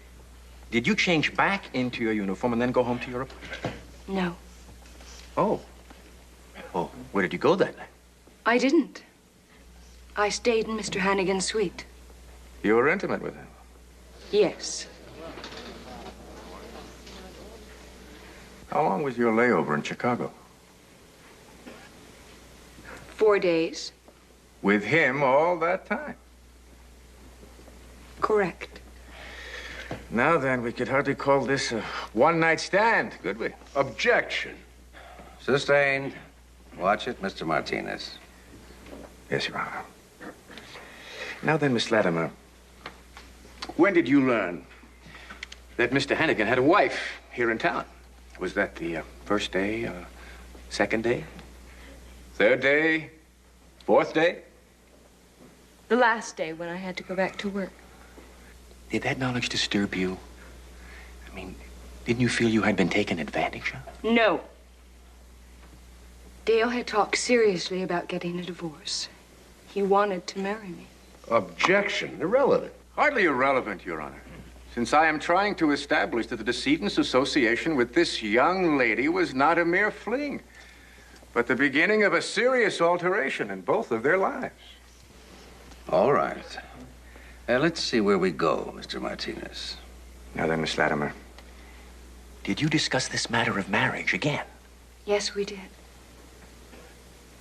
did you change back into your uniform and then go home to your apartment? No. Oh. Well, where did you go then? I didn't. I stayed in Mr. Hannigan's suite. You were intimate with him? Yes. How long was your layover in Chicago? 4 days. With him all that time? Correct. Now then, we could hardly call this a one-night stand, could we? Objection. Sustained. Watch it, Mr. Martinez. Yes, Your Honor. Now then, Miss Latimer, when did you learn that Mr. Hannigan had a wife here in town? Was that the first day, second day, third day, fourth day? The last day when I had to go back to work. Did that knowledge disturb you? I mean, didn't you feel you had been taken advantage of? No. Dale had talked seriously about getting a divorce. He wanted to marry me. Objection. Irrelevant. Hardly irrelevant, Your Honor. Since I am trying to establish that the decedent's association with this young lady was not a mere fling, but the beginning of a serious alteration in both of their lives. All right. Let's see where we go, Mr. Martinez. Now then, Miss Latimer, did you discuss this matter of marriage again? Yes, we did.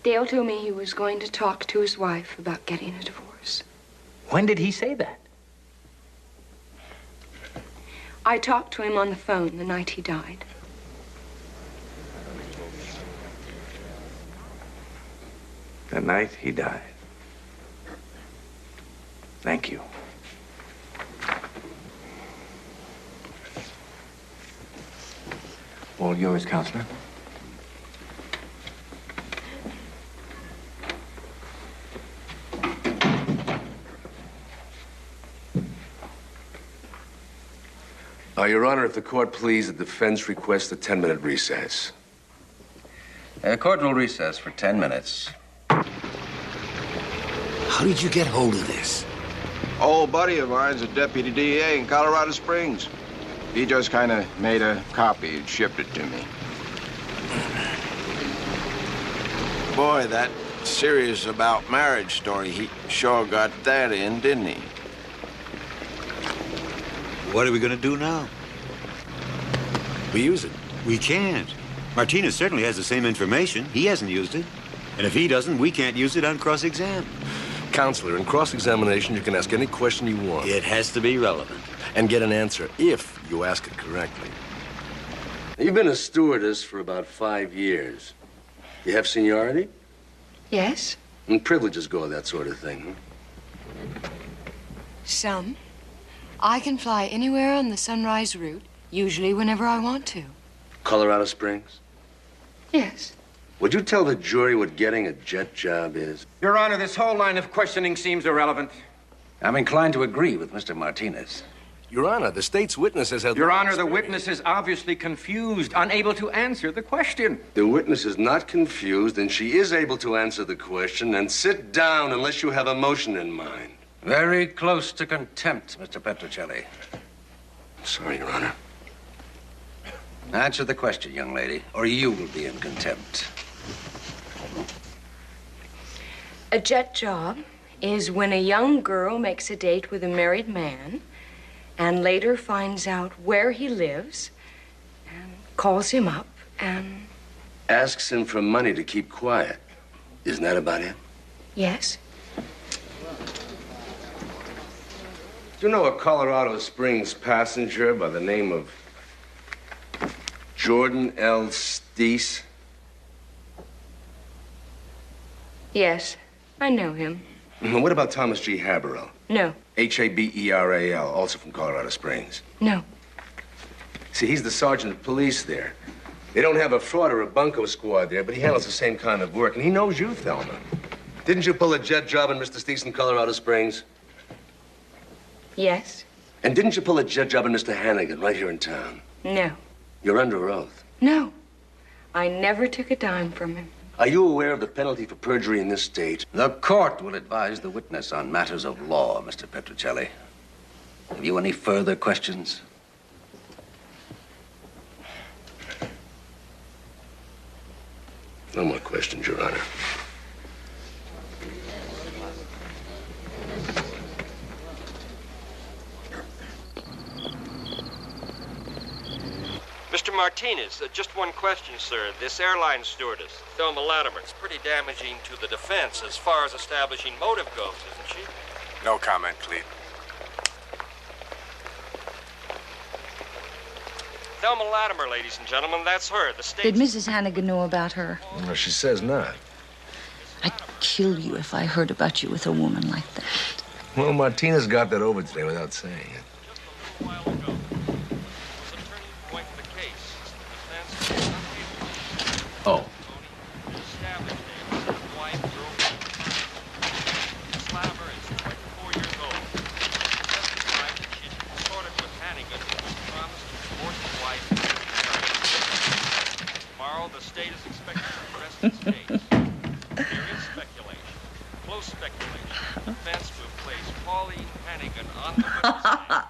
Dale told me he was going to talk to his wife about getting a divorce. When did he say that? I talked to him on the phone the night he died. The night he died. Thank you. All yours, Counselor. Your Honor, if the court please, the defense requests a 10-minute recess. The court will recess for 10 minutes. How did you get hold of this? Old buddy of mine's a deputy DA in Colorado Springs. He just kind of made a copy and shipped it to me. Boy, that serious about marriage story, he sure got that in, didn't he? What are we going to do now? We use it. We can't. Martinez certainly has the same information. He hasn't used it. And if he doesn't, we can't use it on cross-exam. Counselor, in cross-examination, you can ask any question you want. It has to be relevant. And get an answer if you ask it correctly. You've been a stewardess for about 5 years. You have seniority? Yes. And privileges go with that sort of thing, huh? Some. I can fly anywhere on the Sunrise route, usually whenever I want to. Colorado Springs? Yes. Would you tell the jury what getting a jet job is? Your Honor, this whole line of questioning seems irrelevant. I'm inclined to agree with Mr. Martinez. Your Honor, the state's witness has had... Your Honor, the witness is obviously confused, unable to answer the question. The witness is not confused, and she is able to answer the question. And sit down unless you have a motion in mind. Very close to contempt, Mr. Petrocelli. Sorry, Your Honor. Answer the question, young lady, or you will be in contempt. A jet job is when a young girl makes a date with a married man and later finds out where he lives and calls him up and... Asks him for money to keep quiet. Isn't that about it? Yes. Do you know a Colorado Springs passenger by the name of Jordan L. Steese? Yes, I know him. What about Thomas G. Haberl? No. Haberal, also from Colorado Springs. No. See, he's the sergeant of police there. They don't have a fraud or a bunco squad there, but he handles the same kind of work, and he knows you, Thelma. Didn't you pull a jet job in Mr. Steese in Colorado Springs? Yes. And didn't you pull a jet job in Mr. Hannigan right here in town? No. You're under oath. No. I never took a dime from him. Are you aware of the penalty for perjury in this state? The court will advise the witness on matters of law, Mr. Petrocelli. Have you any further questions? No more questions, Your Honor. Mr. Martinez, just one question, sir. This airline stewardess, Thelma Latimer, it's pretty damaging to the defense as far as establishing motive goes, isn't she? No comment, Clete. Thelma Latimer, ladies and gentlemen, that's her. The state... Did Mrs. Hannigan know about her? No, she says not. I'd kill you if I heard about you with a woman like that. Well, Martinez got that over today without saying it. Oh. Tomorrow, the state is expected to arrest its case. There is speculation, close speculation. The defense will place Pauline Hannigan on the witness stand.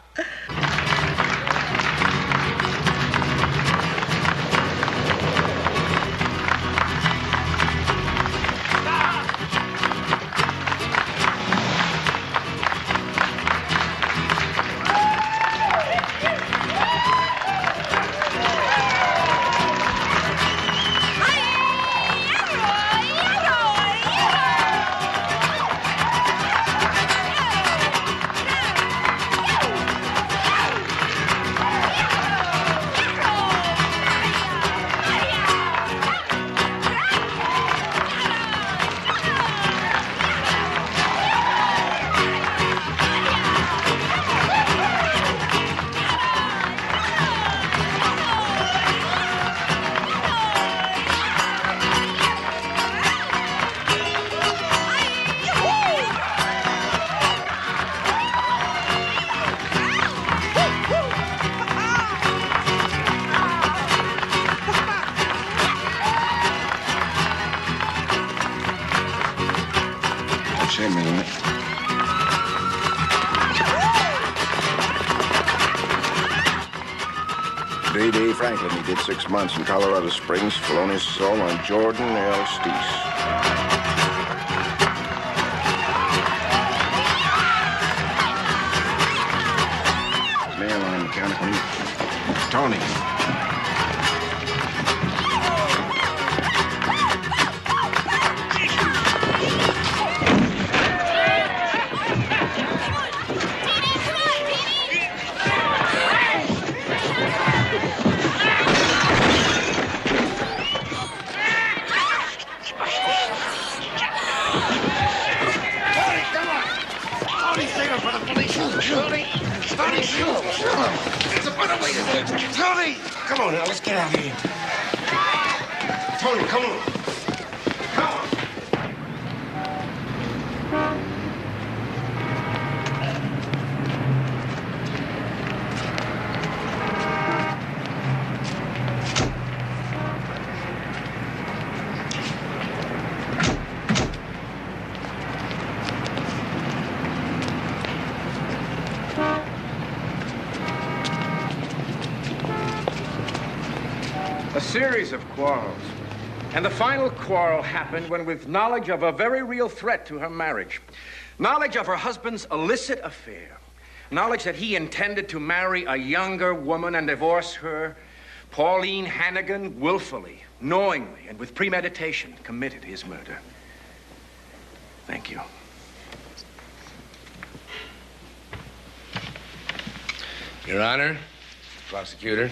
Shame, isn't it? D.D. Franklin, he did 6 months in Colorado Springs, felonious assault on Jordan L. Steese. Airline mechanical. Tony. It's a better way to do it. Tony! Come on now, let's get out of here. Tony, come on. Come on. A series of quarrels. And the final quarrel happened when, with knowledge of a very real threat to her marriage, knowledge of her husband's illicit affair, knowledge that he intended to marry a younger woman and divorce her, Pauline Hannigan willfully, knowingly, and with premeditation committed his murder. Thank you. Your Honor, prosecutor,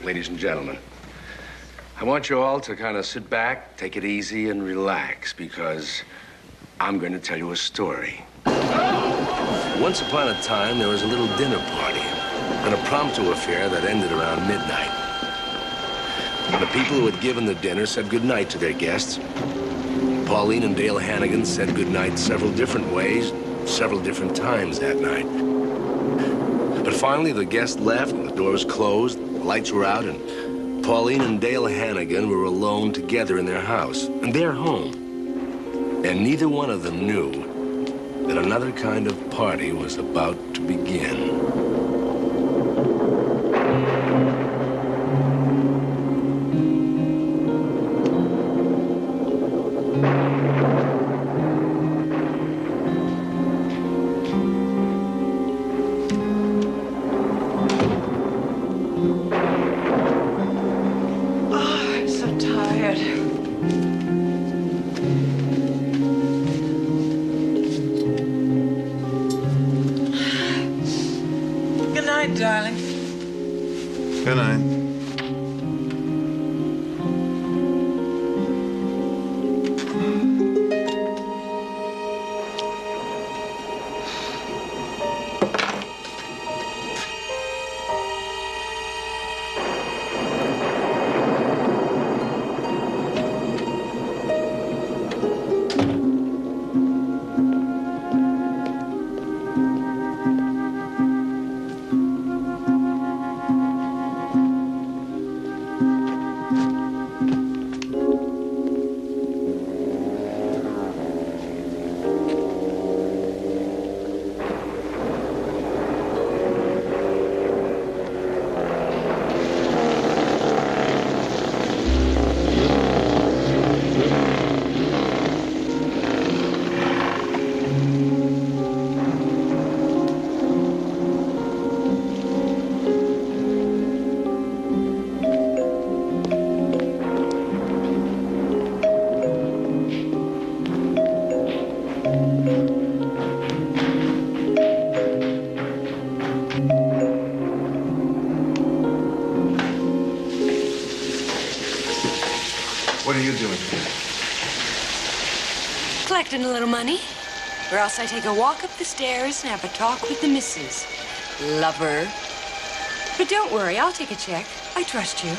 ladies and gentlemen, I want you all to kind of sit back, take it easy, and relax, because I'm going to tell you a story. Once upon a time, there was a little dinner party, an impromptu affair that ended around midnight. The people who had given the dinner said goodnight to their guests. Pauline and Dale Hannigan said goodnight several different ways, several different times that night. But finally, the guests left, and the doors closed, the lights were out, and Pauline and Dale Hannigan were alone together in their house, and their home. And neither one of them knew that another kind of party was about to begin. Darling. Good night. What are you doing here? Collecting a little money. Or else I take a walk up the stairs and have a talk with the missus. Lover. But don't worry, I'll take a check. I trust you.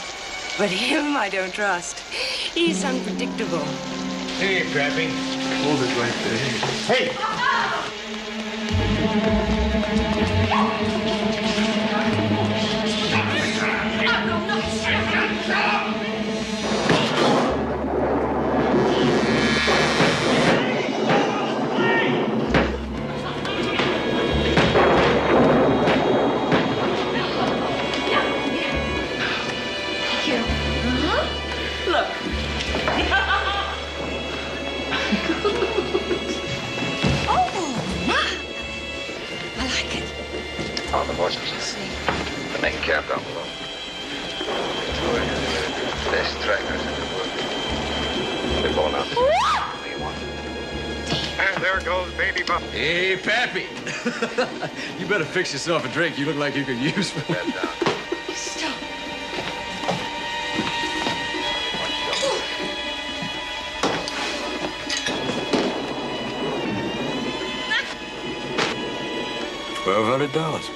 But him I don't trust. He's unpredictable. Hey, Pappy. Hold it right there. Hey! On the horses. The main camp down below. Best trackers in the world. They're blown up. And there goes Baby Buff. Hey, Pappy. You better fix yourself a drink. You look like you could use one. Stop. $1,200.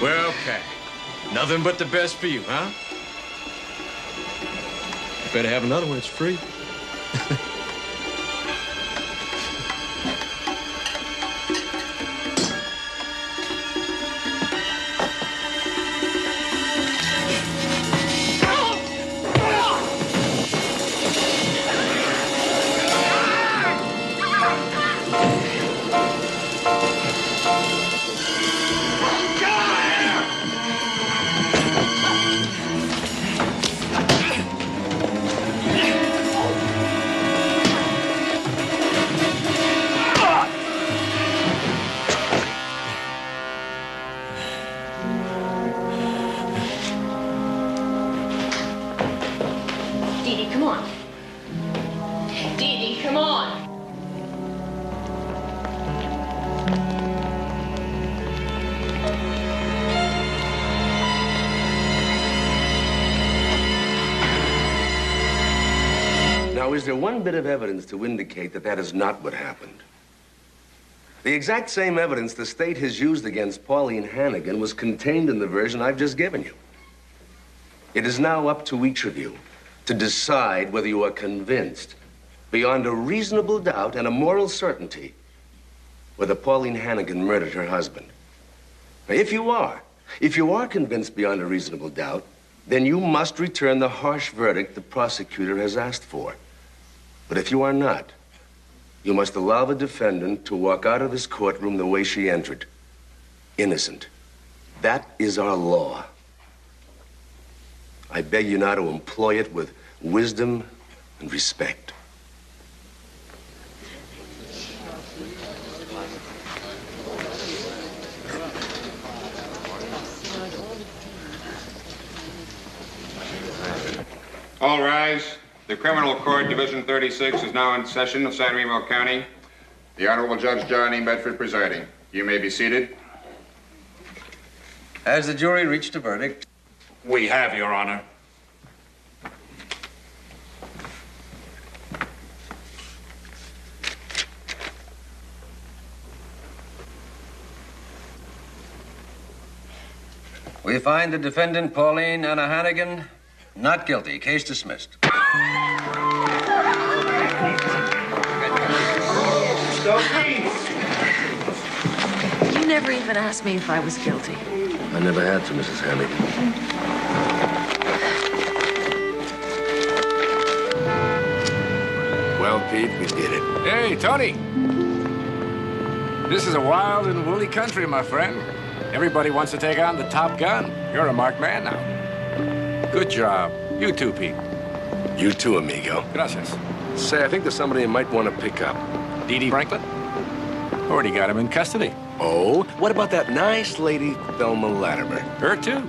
Well, Pat, nothing but the best for you, huh? You better have another one. It's free. Now, is there one bit of evidence to indicate that that is not what happened? The exact same evidence the state has used against Pauline Hannigan was contained in the version I've just given you. It is now up to each of you to decide whether you are convinced, beyond a reasonable doubt and a moral certainty, whether Pauline Hannigan murdered her husband. Now, if you are convinced beyond a reasonable doubt, then you must return the harsh verdict the prosecutor has asked for. But if you are not, you must allow the defendant to walk out of this courtroom the way she entered, innocent. That is our law. I beg you now to employ it with wisdom and respect. All rise. The Criminal Court, Division 36, is now in session of San Remo County. The Honorable Judge John E. Medford presiding. You may be seated. Has the jury reached a verdict? We have, Your Honor. We find the defendant, Pauline Anna Hannigan, not guilty. Case dismissed. You never even asked me if I was guilty. I never had to, Mrs. Hannigan. Well, Pete, we did it. Hey, Tony. This is a wild and woolly country, my friend. Everybody wants to take on the top gun. You're a marked man now. Good job. You too, Pete. You too, amigo. Gracias. Say, I think there's somebody you might want to pick up. Dee Franklin? Already got him in custody. Oh? What about that nice lady, Thelma Latimer? Her too.